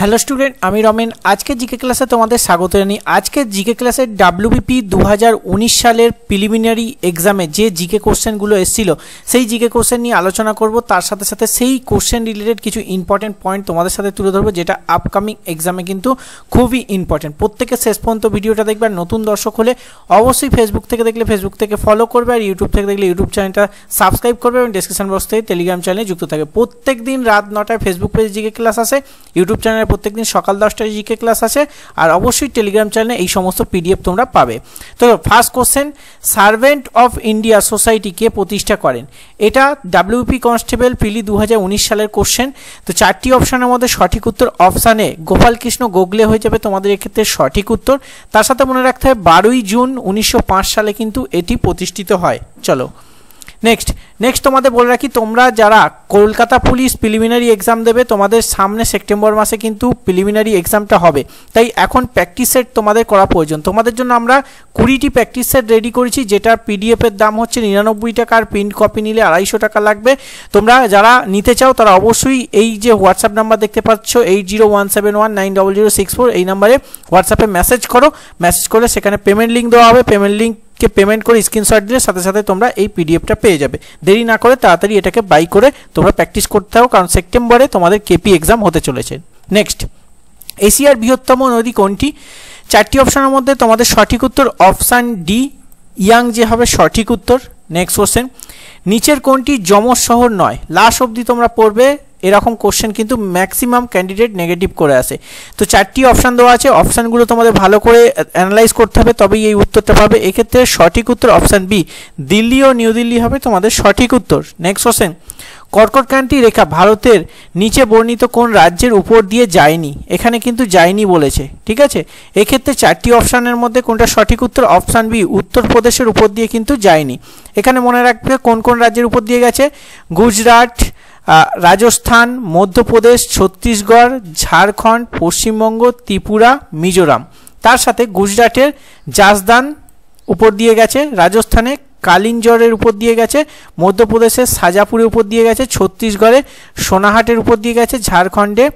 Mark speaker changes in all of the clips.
Speaker 1: Hello student, আমি রমেন। আজকে GK ক্লাসে তোমাদের স্বাগত জানাই। আজকে জিকে ক্লাসের ডাব্লিউবিপি 2019 সালের প্রিলিমিনারি এক্সামে যে জিকে কোশ্চেনগুলো এসেছিল সেই জিকে কোশ্চেন নিয়ে আলোচনা করব। তার সাথে সাথে সেই কোশ্চেন রিলেটেড কিছু ইম্পর্টেন্ট পয়েন্ট তোমাদের সাথে তুলে ধরবো, যেটা আপকামিং এক্সামে কিন্তু খুবই ইম্পর্টেন্ট। প্রত্যেকে শেষ পর্যন্ত ভিডিওটা দেখবে। আর নতুন দর্শক হলে অবশ্যই ফেসবুক থেকে দেখলে ফেসবুক থেকে ফলো করবে, আর ইউটিউব থেকে দেখলে ইউটিউব চ্যানেলটা সাবস্ক্রাইব করবে, এবং ডিসক্রিপশন বক্স থেকে টেলিগ্রাম চ্যানেলে যুক্ত থাকবে। প্রত্যেক দিন রাত 9টায় ফেসবুক পেজে জিকে ক্লাস আসে, ইউটিউব চ্যানেলে প্রত্যেকদিন সকাল 10টায় জিকে ক্লাস আছে, আর অবশ্যই টেলিগ্রাম চ্যানেলে এই সমস্ত পিডিএফ তোমরা পাবে। তো first question, servant of India society কে প্রতিষ্ঠা করেন? এটা ডাব্লিউপি কনস্টেবল প্রিলি 2019 সালের কোশ্চেন। তো চারটি অপশনের মধ্যে সঠিক উত্তর অপশানে গোপাল কৃষ্ণ গোখলে হয়ে যাবে তোমাদের এক্ষেত্রে সঠিক উত্তর। তার সাথে মনে রাখতে হবে 12ই জুন 1905 সালে কিন্তু এটি প্রতিষ্ঠিত হয়। চলো নেক্সট তোমাদের বলে রাখি, তোমরা যারা কলকাতা পুলিশ প্রিলিমিনারি এক্সাম দেবে, তোমাদের সামনে সেপ্টেম্বর মাসে কিন্তু প্রিলিমিনারি এক্সামটা হবে, তাই এখন প্র্যাকটিস সেট তোমাদের করা প্রয়োজন। তোমাদের জন্য আমরা 20টি প্র্যাকটিস সেট রেডি করেছি, যেটার পিডিএফের দাম হচ্ছে 99 টাকা, আর প্রিন্ট কপি নিলে 250 টাকা লাগবে। তোমরা যারা নিতে চাও তারা অবশ্যই এই যে হোয়াটসঅ্যাপ নাম্বার দেখতে পাচ্ছ 8017190064, এই নাম্বারে হোয়াটসঅ্যাপে মেসেজ করো। মেসেজ করলে সেখানে পেমেন্ট লিঙ্ক দেওয়া হবে, পেমেন্ট লিঙ্ক পেমেন্ট করে স্ক্রিনশট দিলে সাথে সাথে তোমরা এই পিডিএফটা পেয়ে যাবে। দেরি না করে তাড়াতাড়ি এটাকে বাই করে তোমরা প্র্যাকটিস করতে হবে, কারণ সেপ্টেম্বরে তোমাদের কেপি এক্সাম হতে চলেছে। নেক্সট, এশিয়ার বৃহত্তম নদী কোনটি? চারটি অপশনের মধ্যে তোমাদের সঠিক উত্তর অপশান ডি, ইয়াংজে হবে সঠিক উত্তর। নেক্সট কোশ্চেন, নিচের কোনটি যমজ শহর নয়? লাস্ট অবধি তোমরা পড়বে, এরকম কোশ্চেন কিন্তু ম্যাক্সিমাম ক্যান্ডিডেট নেগেটিভ করে আসে। তো চারটি অপশান দেওয়া আছে, অপশানগুলো তোমাদের ভালো করে অ্যানালাইজ করতে হবে, তবেই এই উত্তরটা পাবে। এক্ষেত্রে সঠিক উত্তর অপশান বি, দিল্লি ও নিউ দিল্লি হবে তোমাদের সঠিক উত্তর। নেক্সট কোশ্চেন, কর্কটক্রান্তি রেখা ভারতের নিচে বর্ণিত কোন রাজ্যের উপর দিয়ে যায়নি? এখানে কিন্তু যায়নি বলেছে, ঠিক আছে। এক্ষেত্রে চারটি অপশানের মধ্যে কোনটা সঠিক উত্তর? অপশান বি, উত্তরপ্রদেশের উপর দিয়ে কিন্তু যায়নি। এখানে মনে রাখবে কোন কোন রাজ্যের উপর দিয়ে গেছে: গুজরাট, রাজস্থান, মধ্যপ্রদেশ, ছত্তিশগড়, ঝাড়খণ্ড, পশ্চিমবঙ্গ, ত্রিপুরা, মিজোরাম। তার সাথে গুজরাটের জাসদান উপর দিয়ে গেছে, রাজস্থানে কালিঞ্জরের উপর দিয়ে গেছে, মধ্যপ্রদেশের সাজাপুরের উপর দিয়ে গেছে, ছত্তিশগড়ে সোনাহাটের উপর দিয়ে গেছে, ঝাড়খণ্ডে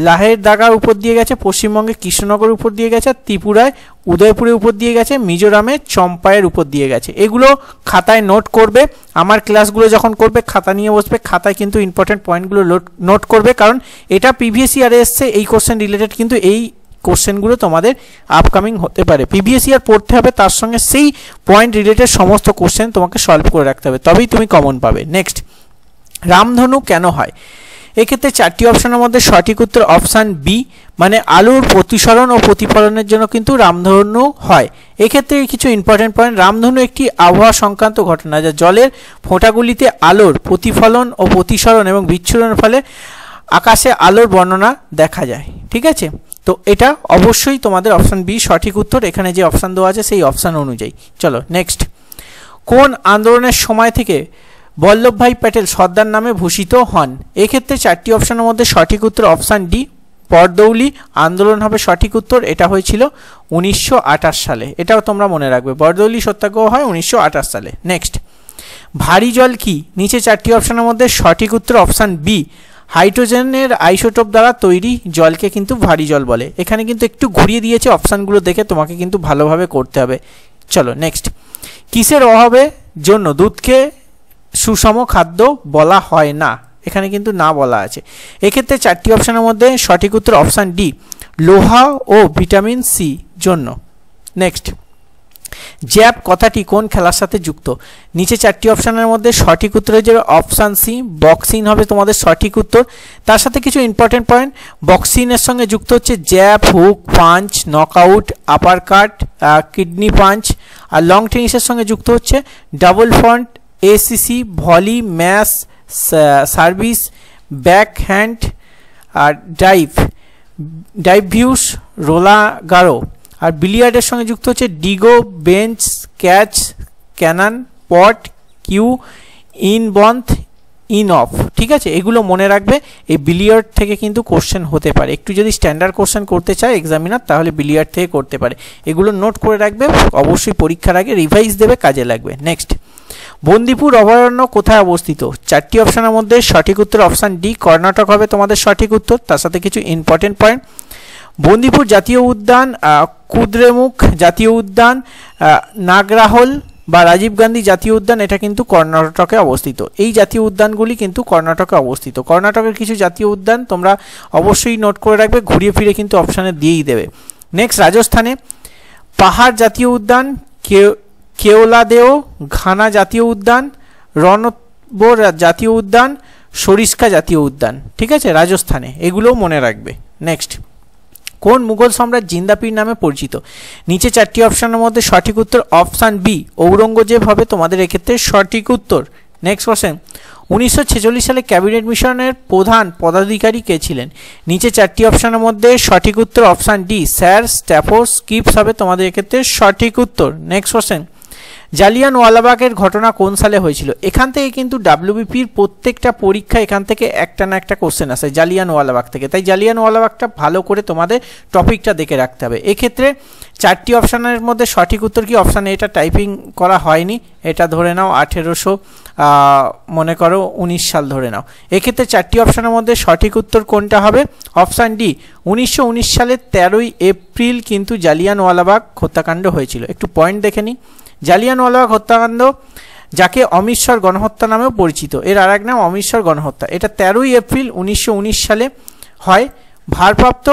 Speaker 1: লাহের দাগার উপর দিয়ে গেছে, পশ্চিমবঙ্গে কৃষ্ণনগরের উপর দিয়ে গেছে, ত্রিপুরায় উদয়পুরের উপর দিয়ে গেছে, মিজোরামে চম্পাইয়ের উপর দিয়ে গেছে। এগুলো খাতায় নোট করবে। আমার ক্লাসগুলো যখন করবে খাতা নিয়ে বসবে, খাতায় কিন্তু ইম্পর্টেন্ট পয়েন্টগুলো নোট করবে, কারণ এটা প্রিভিয়াস ইয়ারে এসছে। এই কোশ্চেন রিলেটেড কিন্তু এই কোশ্চেনগুলো তোমাদের আপকামিং হতে পারে। প্রিভিয়াস ইয়ার পড়তে হবে, তার সঙ্গে সেই পয়েন্ট রিলেটেড সমস্ত কোশ্চেন তোমাকে সলভ করে রাখতে হবে, তবেই তুমি কমন পাবে। নেক্সট, রামধনু কেন হয়? এক্ষেত্রে চারটি অপশনের মধ্যে সঠিক উত্তর অপশান বি, মানে আলোর প্রতিসরণ ও প্রতিফলনের জন্য কিন্তু রামধনু হয়। এক্ষেত্রে কিছু ইম্পর্টেন্ট পয়েন্ট: রামধনু একটি আবহাওয়া সংক্রান্ত ঘটনা, যা জলের ফোঁটাগুলিতে আলোর প্রতিফলন ও প্রতিসরণ এবং বিচ্ছুরণের ফলে আকাশে আলোর বর্ণনা দেখা যায়, ঠিক আছে। তো এটা অবশ্যই তোমাদের অপশান বি সঠিক উত্তর, এখানে যে অপশান দেওয়া আছে সেই অপশান অনুযায়ী। চলো নেক্সট, কোন আন্দোলনের সময় থেকে বল্লভভাই প্যাটেল সর্দার নামে ভূষিত হন? এক্ষেত্রে চারটি অপশনের মধ্যে সঠিক উত্তর অপশান ডি, বরদৌলি আন্দোলন হবে সঠিক উত্তর। এটা হয়েছিল 1928 সালে, এটাও তোমরা মনে রাখবে, বরদৌলি সত্যাগ্রহ হয় 1928 সালে। নেক্সট, ভারী জল কি? নিচে চারটি অপশনের মধ্যে সঠিক উত্তর অপশান বি, হাইড্রোজেনের আইসোটোপ দ্বারা তৈরি জলকে কিন্তু ভারী জল বলে। এখানে কিন্তু একটু ঘুরিয়ে দিয়েছে, অপশানগুলো দেখে তোমাকে কিন্তু ভালোভাবে করতে হবে। চলো নেক্সট, কিসের অভাবে জন্য দুধকে সুষম খাদ্য বলা হয় না? এখানে কিন্তু না বলা আছে। এক্ষেত্রে চারটি অপশানের মধ্যে সঠিক উত্তর অপশান ডি, লোহা ও ভিটামিন সি জন্য। নেক্সট, জ্যাব কথাটি কোন খেলার সাথে যুক্ত? নিচে চারটি অপশানের মধ্যে সঠিক উত্তর হয়ে যাবে অপশান সি, বক্সিং হবে তোমাদের সঠিক উত্তর। তার সাথে কিছু ইম্পর্টেন্ট পয়েন্ট: বক্সিংয়ের সঙ্গে যুক্ত হচ্ছে jab, hook, punch, knockout, uppercut, kidney punch. আর লং টেনিসের সঙ্গে যুক্ত হচ্ছে ডাবল ফ্রন্ট, এসিসি, volley, smash, service, backhand, আর ডাইভ ভিউস, রোলাগারো। আর বিলিয়ার্ডের সঙ্গে যুক্ত হচ্ছে ডিগো, bench, catch, cannon, pot, cue, ইনবন্থ, ইন অফ, ঠিক আছে, এগুলো মনে রাখবে। এই বিলিয়ার্ড থেকে কিন্তু কোশ্চেন হতে পারে, একটু যদি স্ট্যান্ডার্ড কোশ্চেন করতে চায় এক্সামিনার তাহলে বিলিয়ার্ড থেকে করতে পারে। এগুলো নোট করে রাখবে, অবশ্যই পরীক্ষার আগে রিভাইজ দেবে, কাজে লাগবে। নেক্সট, বন্দিপুর অভয়ারণ্য কোথায় অবস্থিত? চারটি অপশনের মধ্যে সঠিক উত্তর অপশান ডি, কর্ণাটক হবে তোমাদের সঠিক উত্তর। তার সাথে কিছু ইম্পর্টেন্ট পয়েন্ট, বন্দিপুর জাতীয় উদ্যান, কুদ্রেমুখ জাতীয় উদ্যান, নাগরাহল বা রাজীব গান্ধী জাতীয় উদ্যান, এটা কিন্তু কর্ণাটকে অবস্থিত। এই জাতীয় উদ্যানগুলি কিন্তু কর্ণাটকে অবস্থিত। কর্ণাটকের কিছু জাতীয় উদ্যান তোমরা অবশ্যই নোট করে রাখবে, ঘুরিয়ে ফিরে কিন্তু অপশানে দিয়েই দেবে। নেক্সট, রাজস্থানে পাহাড় জাতীয় উদ্যান, কেওলাদেও ঘানা জাতীয় উদ্যান, রণব জাতীয় উদ্যান, সরিস্কা জাতীয় উদ্যান, ঠিক আছে, রাজস্থানে, এগুলোও মনে রাখবে। নেক্সট, কোন মুঘল সম্রাট জিন্দাপীর নামে পরিচিত? নিচে চারটি অপশানের মধ্যে সঠিক উত্তর অপশান বি, ঔরঙ্গজেব হবে তোমাদের এক্ষেত্রে সঠিক উত্তর। নেক্সট কোশ্চেন, 1946 সালে ক্যাবিনেট মিশনের প্রধান পদাধিকারী কে ছিলেন? নিচে চারটি অপশানের মধ্যে সঠিক উত্তর option D, sir Stafford skips হবে তোমাদের এক্ষেত্রে সঠিক উত্তর। নেক্সট কোশ্চেন, জালিয়ানওয়ালাবাগের ঘটনা কোন সালে হয়েছিল? এখান থেকে কিন্তু ডাব্লিউবিপির প্রত্যেকটা পরীক্ষা এখান থেকে একটা না একটা কোশ্চেন আসে জালিয়ানওয়ালাবাগ থেকে, তাই জালিয়ানওয়ালাবাগটা ভালো করে তোমাদের টপিকটা দেখে রাখতে হবে। এক্ষেত্রে চারটি অপশানের মধ্যে সঠিক উত্তর কি? অপশানে এটা টাইপিং করা হয়নি, এটা ধরে নাও 1800 মনে করো 19 সাল ধরে নাও। এক্ষেত্রে চারটি অপশানের মধ্যে সঠিক উত্তর কোনটা হবে? অপশান ডি, 1919 সালের 13ই এপ্রিল কিন্তু জালিয়ানওয়ালাবাগ হত্যাকাণ্ড হয়েছিল। একটু পয়েন্ট দেখে নিই। জালিয়ানওয়ালাবাগ হত্যাকাণ্ড, যাকে অমৃতসর গণহত্যা নামেও পরিচিত, এর আর এক নাম অমৃতসর গণহত্যা, এটা 13ই এপ্রিল 1919 সালে হয়। ভারপ্রাপ্ত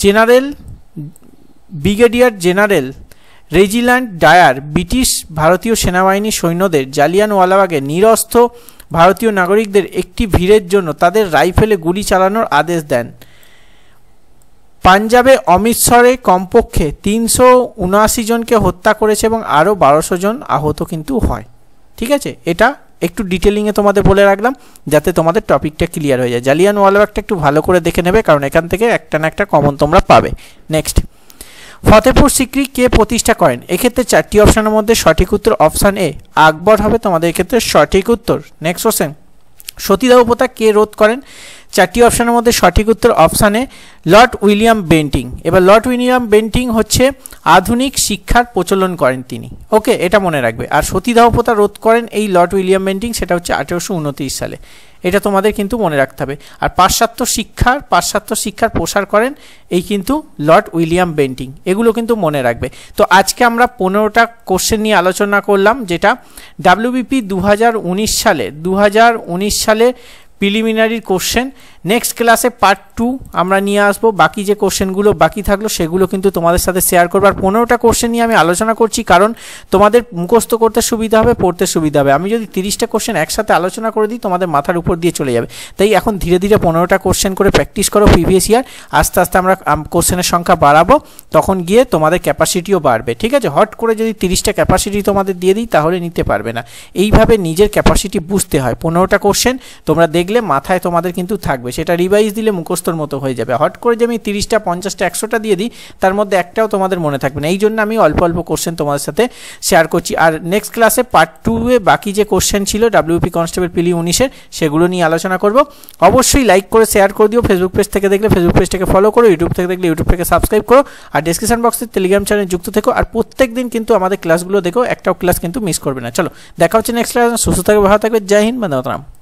Speaker 1: general brigadier general Reginald Dyer British ভারতীয় সেনাবাহিনী সৈন্যদের জালিয়ানওয়ালাবাগে নিরস্ত্র ভারতীয় নাগরিকদের একটি ভিড়ের জন্য তাদের রাইফেলে গুলি চালানোর আদেশ দেন। পাঞ্জাবে অমৃতসরে কমপক্ষে 379 জনকে হত্যা করেছে এবং আরও 1200 জন আহত কিন্তু হয়, ঠিক আছে। এটা একটু ডিটেলিংয়ে তোমাদের বলে রাখলাম যাতে তোমাদের টপিকটা ক্লিয়ার হয়ে যায়। জালিয়ানওয়ালাবাগটা একটু ভালো করে দেখে নেবে, কারণ এখান থেকে একটা না একটা কমন তোমরা পাবে। নেক্সট, ফতেপুর সিক্রি কে প্রতিষ্ঠা করেন? এক্ষেত্রে চারটি অপশানের মধ্যে সঠিক উত্তর অপশান এ, আকবর হবে তোমাদের এক্ষেত্রে সঠিক উত্তর। নেক্সট কোশ্চেন, সতীদাহ প্রথা কে রোধ করেন? চারটি অপশানের মধ্যে সঠিক উত্তর অপশানে লর্ড উইলিয়াম বেন্টিং। এবার লর্ড উইলিয়াম বেন্টিং হচ্ছে আধুনিক শিক্ষার প্রচলন করেন তিনি, ওকে, এটা মনে রাখবে। আর সতীদাহ প্রথা রোধ করেন এই লর্ড উইলিয়াম বেন্টিং, সেটা হচ্ছে 1829 সালে, এটা তোমাদের কিন্তু মনে রাখতে হবে। আর পাশ্চাত্য শিক্ষার প্রসার করেন এই কিন্তু লর্ড উইলিয়াম বেন্টিং, এগুলো কিন্তু মনে রাখবে। তো আজকে আমরা 15টা কোশ্চেন নিয়ে আলোচনা করলাম, যেটা ডাব্লিউবিপি 2019 সালে প্রিলিমিনারির কোশ্চেন। নেক্সট ক্লাসে পার্ট 2 আমরা নিয়ে আসবো, বাকি যে কোশ্চেনগুলো বাকি থাকলো সেগুলো কিন্তু তোমাদের সাথে শেয়ার করবো। আর 15টা কোশ্চেন নিয়ে আমি আলোচনা করছি কারণ তোমাদের মুখস্থ করতে সুবিধা হবে, পড়তে সুবিধা হবে। আমি যদি 30টা কোশ্চেন একসাথে আলোচনা করে দিই তোমাদের মাথার উপর দিয়ে চলে যাবে, তাই এখন ধীরে ধীরে 15টা কোশ্চেন করে প্র্যাকটিস করো প্রিভিয়াস ইয়ার। আস্তে আস্তে আমরা কোশ্চেনের সংখ্যা বাড়াবো, তখন গিয়ে তোমাদের ক্যাপাসিটিও বাড়বে, ঠিক আছে। হট করে যদি 30টা ক্যাপাসিটি তোমাদের দিয়ে দিই তাহলে নিতে পারবে না। এইভাবে নিজের ক্যাপাসিটি বুঝতে হয়। 15টা কোশ্চেন তোমরা দেখলে মাথায় তোমাদের কিন্তু থাকবে, সেটা রিভাইজ দিলে মুখস্থর মতো হয়ে যাবে। হট করে যে আমি 30টা 50টা 100টা দিয়ে দিই তার মধ্যে একটাও তোমাদের মনে থাকবে না, এই জন্য আমি অল্প অল্প কোশ্চেন তোমাদের সাথে শেয়ার করছি। আর নেক্সট ক্লাসে পার্ট 2-এ বাকি যে কোশ্চেন ছিল ডাব্লিউপি কনস্টেবল পিলি 19-এর সেগুলো নিয়ে আলোচনা করব। অবশ্যই লাইক করে শেয়ার করে দিও। ফেসবুক পেজ থেকে দেখলে ফেসবুক পেজটাকে ফলো করো, ইউটিউব থেকে দেখলে ইউটিউব থেকে সাবস্ক্রাইব করো, আর ডেসক্রিপশন বক্সে টেলিগ্রাম চ্যানেলে যুক্ত থেকো। আর প্রত্যেক দিন কিন্তু আমাদের ক্লাসগুলো দেখো, একটাও ক্লাস কিন্তু মিস করবে না। চলো দেখা হচ্ছে নেক্সট ক্লাস। সুস্থ থাকবে, ভালো থাকবে, জয় হিন্দ, বন্দে মাতরম।